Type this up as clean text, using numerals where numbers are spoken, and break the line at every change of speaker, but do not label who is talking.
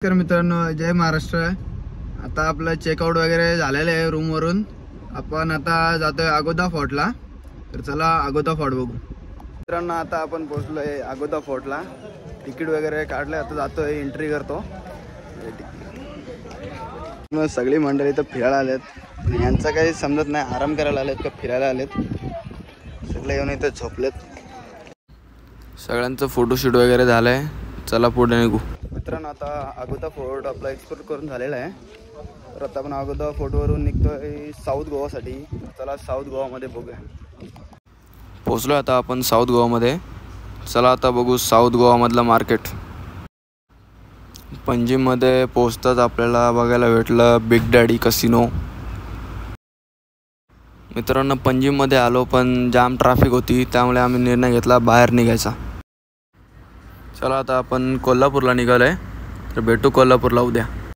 तर मित्रांनो, जय महाराष्ट्र। आता आपलं चेकआउट वगैरे झालेलं आहे रूम वरून। आपण आता जातोय अगोदा फोर्टला। तर चला अगोदा फोर्ट बघू। मित्रांनो, आता आपण पोहोचलोय अगोदा फोर्टला। तिकीट वगैरे काढले, आता जातोय, एंट्री करतो। सगळी मंडळी इथं फिरायला आलेत। यांचं काही समजत नाही, आराम करायला आलेत का फिरायला आलेत। सगळे येऊन इथं झोपलेत। सगळ्यांचं फोटोशूट वगैरे झालंय। चला पुढे निघू। मित्रांनो, आता अगोदा फोर्ट आपला एक्सप्लोर करून झालेला आहे। तर आता आपण अगोदा फोर्टवरून निघतोय साऊथ गोवासाठी। चला साऊथ गोवामध्ये बघूया। पोहोचलो आता आपण साऊथ गोवामध्ये। चला आता बघू साऊथ गोवामधलं मार्केट। पणजीमध्ये पोहोचताच आपल्याला बघायला भेटलं बिग डॅडी कसिनो। मित्रांनो, पणजीमध्ये आलो पण जाम ट्रॅफिक होती, त्यामुळे आम्ही निर्णय घेतला बाहेर निघायचा। चला आता आपण कोल्हापूरला निघालोय, तर भेटू कोल्हापूरला उद्या।